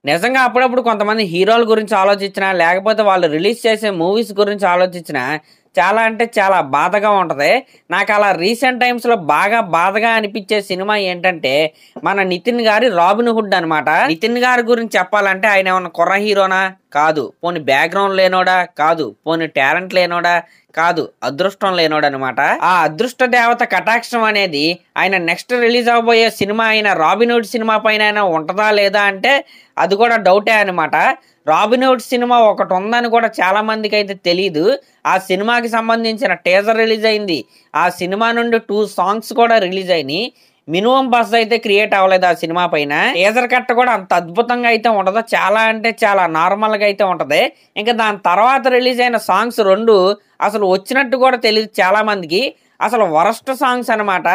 నిజంగా అప్పుడప్పుడు కొంతమంది హీరోల గురించి ఆలోచించినా, లేకపోతే వాళ్ళు రిలీజ్ చేసే మూవీస్ గురించి ఆలోచించినా చాలా అంటే చాలా బాధగా ఉంటది. నాకలా రీసెంట్ టైమ్స్‌లో బాగా బాధగా అనిపించే సినిమా ఏంటంటే, మన 'నితిన్' గారి 'రాబిన్ హుడ్' అనమాట. 'నితిన్' గారి గురించి చెప్పాలంటే ఆయనేమన్నా కుర్ర హీరోనా? కాదు. పోనీ బ్యాక్‌గ్రౌండ్ లేనోడా? కాదు. పోనీ టాలెంట్ లేనోడా? కాదు. అదృష్టం లేనోడనమాట. ఆ అదృష్ట దేవత కటాక్షం అనేది ఆయన నెక్స్ట్ రిలీజ్ అవ్వబోయే సినిమా అయిన 'రాబిన్ హుడ్' సినిమా పైనైనా ఉంటదా? లేదా? అంటే అది కూడా డౌటే అనమాట. 'రాబిన్ హుడ్' సినిమా ఒకటుందని కూడా చాలా మందికైతే తెలీదు. ఆ సినిమాకి సంబంధించిన టీజర్ రిలీజ్ అయింది. ఆ సినిమా నుండి 2 సాంగ్స్ కూడా రిలీజ్ అయినాయి. మినిమం బజ్ అయితే క్రియేట్ అవ్వలేదు ఆ సినిమా పైన. టీజర్ కట్ కూడా అంత అద్భుతంగా అయితే ఉండదు. చాలా అంటే చాలా నార్మల్‌గా అయితే ఉంటది. ఇంకా దాని తర్వాత రిలీజ్ అయిన సాంగ్స్ 2 అసలు వచ్చినట్టు కూడా తెలీదు చాలా మందికి. అసలు వరస్ట్ సాంగ్స్ అనమాట.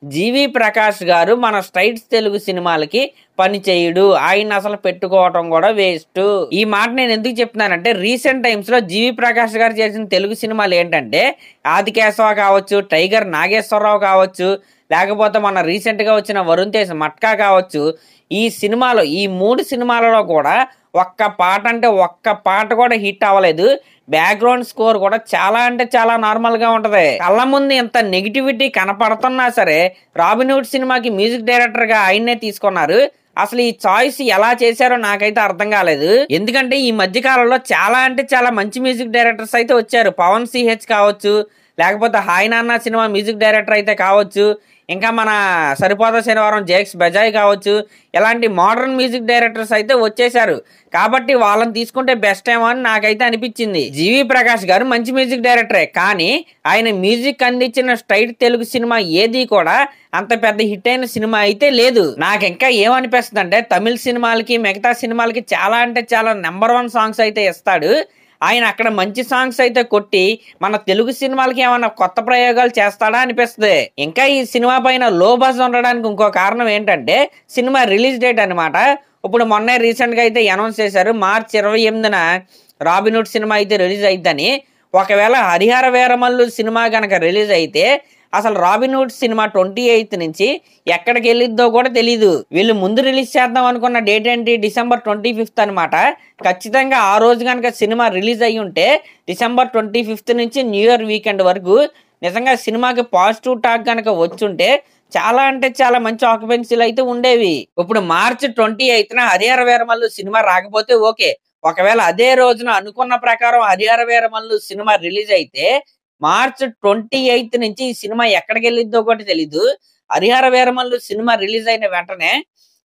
'జీవి ప్రకాష్' గారు మన స్ట్రైట్స్ తెలుగు సినిమాలకి పని చేయడు. ఆయన్ని అసలు పెట్టుకోవటం కూడా వేస్టు. ఈ మాట నేను ఎందుకు చెప్తున్నానంటే, రీసెంట్ టైమ్స్‌లో 'జీవి ప్రకాష్' గారు చేసిన తెలుగు సినిమాలు ఏంటంటే 'ఆదికేశవ' కావచ్చు, 'టైగర్ నాగేశ్వరరావు' కావచ్చు, లేకపోతే మొన్న రీసెంట్‌గా వచ్చిన 'వరుణ్ తేజ్ మట్కా' కావచ్చు. ఈ సినిమాలో ఈ 3 సినిమాలలో కూడా ఒక్క పాట అంటే ఒక్క పాట కూడా హిట్ అవ్వలేదు. బ్యాక్‌గ్రౌండ్ స్కోర్ కూడా చాలా అంటే చాలా నార్మల్‌గా ఉంటది. కళ్ళ ముందు ఇంత నెగటివిటీ కనపడుతున్నా సరే 'రాబిన్ హుడ్' సినిమాకి మ్యూజిక్ డైరెక్టర్‌గా ఆయన్నే తీసుకున్నారు. అసలు ఈ చాయిస్ ఎలా చేశారో నాకైతే అర్థం కాలేదు. ఎందుకంటే ఈ మధ్య కాలంలో చాలా అంటే చాలా మంచి మ్యూజిక్ డైరెక్టర్స్ అయితే వచ్చారు. 'పవన్ సీహెచ్' కావచ్చు, లేకపోతే 'హాయ్ నాన్న' సినిమా మ్యూజిక్ డైరెక్టర్ అయితే కావచ్చు, ఇంకా మన 'సరిపోదా శనివారం' జేక్స్ బెజాయ్ కావచ్చు, ఇలాంటి మోడర్న్ మ్యూజిక్ డైరెక్టర్స్ అయితే వచ్చేసారు. కాబట్టి వాళ్ళని తీసుకుంటే బెస్ట్ ఏమో అని నాకైతే అనిపించింది. 'జీవి ప్రకాష్' గారు మంచి మ్యూజిక్ డైరెక్టరే, కానీ ఆయన మ్యూజిక్ అందించిన స్ట్రైట్ తెలుగు సినిమా ఏది కూడా అంత పెద్ద హిట్ అయిన సినిమా అయితే లేదు. నాకు ఇంకా ఏమనిపిస్తుంది అంటే, తమిళ సినిమాలకి మిగతా సినిమాలకి చాలా అంటే చాలా నెంబర్ 1 సాంగ్స్ అయితే ఇస్తాడు. ఆయన అక్కడ మంచి సాంగ్స్ అయితే కొట్టి మన తెలుగు సినిమాలకి ఏమన్నా కొత్త ప్రయోగాలు చేస్తాడా అనిపిస్తుంది. ఇంకా ఈ సినిమా పైన లో బజ్ ఉండడానికి ఇంకో కారణం ఏంటంటే, సినిమా రిలీజ్ డేట్ అనమాట. ఇప్పుడు మొన్నే రీసెంట్ గా అయితే అనౌన్స్ చేశారు, మార్చి 28న 'రాబిన్ హుడ్' సినిమా అయితే రిలీజ్ అయిద్దని. ఒకవేళ 'హరిహర వీరమల్లు' సినిమా గనక రిలీజ్ అయితే అసలు 'రాబిన్ హుడ్' సినిమా 28th నుంచి ఎక్కడికి వెళ్ళిద్దో కూడా తెలీదు. వీళ్ళు ముందు రిలీజ్ చేద్దాం అనుకున్న డేట్ ఏంటి, December 25th అనమాట. ఖచ్చితంగా ఆ రోజు కనుక సినిమా రిలీజ్ అయ్యి ఉంటే December 25th నుంచి న్యూ ఇయర్ వీకెండ్ వరకు నిజంగా సినిమాకి పాజిటివ్ టాక్ గనక వచ్చుంటే చాలా అంటే చాలా మంచి ఆక్యుపెన్సీలు అయితే ఉండేవి. ఇప్పుడు మార్చి 28న 'హరిహర వీరమల్లు' సినిమా రాకపోతే ఓకే. ఒకవేళ అదే రోజున అనుకున్న ప్రకారం 'హరిహర వీరమల్లు' సినిమా రిలీజ్ అయితే మార్చి 28th నుంచి ఈ సినిమా ఎక్కడికి వెళ్ళిద్దో కూడా తెలీదు. 'హరిహర వీరమల్లు' సినిమా రిలీజ్ అయిన వెంటనే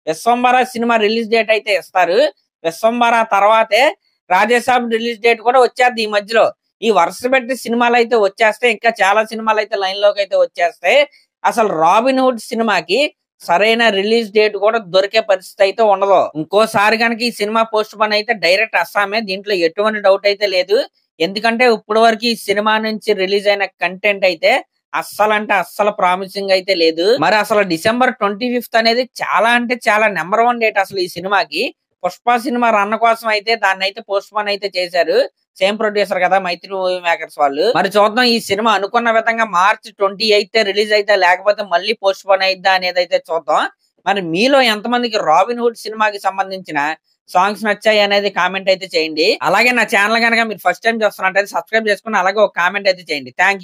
'విశ్వంబర' సినిమా రిలీజ్ డేట్ అయితే ఇస్తారు. 'విశ్వంబర' తర్వాతే 'రాజాసాబ్' రిలీజ్ డేట్ కూడా వచ్చేద్ది ఈ మధ్యలో. ఈ వరుస పెట్టి సినిమాలు అయితే వచ్చేస్తాయి. ఇంకా చాలా సినిమాలు అయితే లైన్ లోకి అయితే వచ్చేస్తాయి. అసలు 'రాబిన్ హుడ్' సినిమాకి సరైన రిలీజ్ డేట్ కూడా దొరికే పరిస్థితి అయితే ఉండదు. ఇంకోసారి కనుక ఈ సినిమా పోస్ట్ పోన్ అయితే డైరెక్ట్ అస్సామే. దీంట్లో ఎటువంటి డౌట్ అయితే లేదు. ఎందుకంటే ఇప్పటి వరకు ఈ సినిమా నుంచి రిలీజ్ అయిన కంటెంట్ అయితే అస్సలు అంటే అస్సలు ప్రామిసింగ్ అయితే లేదు. మరి అసలు December 25th అనేది చాలా అంటే చాలా నెంబర్ 1 డేట్ అసలు ఈ సినిమాకి. 'పుష్ప' సినిమా రన్ కోసం అయితే దాన్ని అయితే పోస్ట్ పోన్ అయితే చేశారు. సేమ్ ప్రొడ్యూసర్ కదా, మైత్రి మూవీ మేకర్స్ వాళ్ళు. మరి చూద్దాం ఈ సినిమా అనుకున్న విధంగా మార్చి 28th రిలీజ్ అయితే లేకపోతే మళ్ళీ పోస్ట్ పోన్ అయిద్దా అనేది అయితే చూద్దాం. మరి మీలో ఎంతమందికి 'రాబిన్ హుడ్' సినిమాకి సంబంధించిన సాంగ్స్ నచ్చాయి అనేది కామెంట్ అయితే చేయండి. అలాగే నా ఛానల్ కనుక మీరు ఫస్ట్ టైం చూస్తున్నట్టయితే సబ్స్క్రైబ్ చేసుకుని అలాగే ఒక కామెంట్ అయితే చేయండి. Thank you.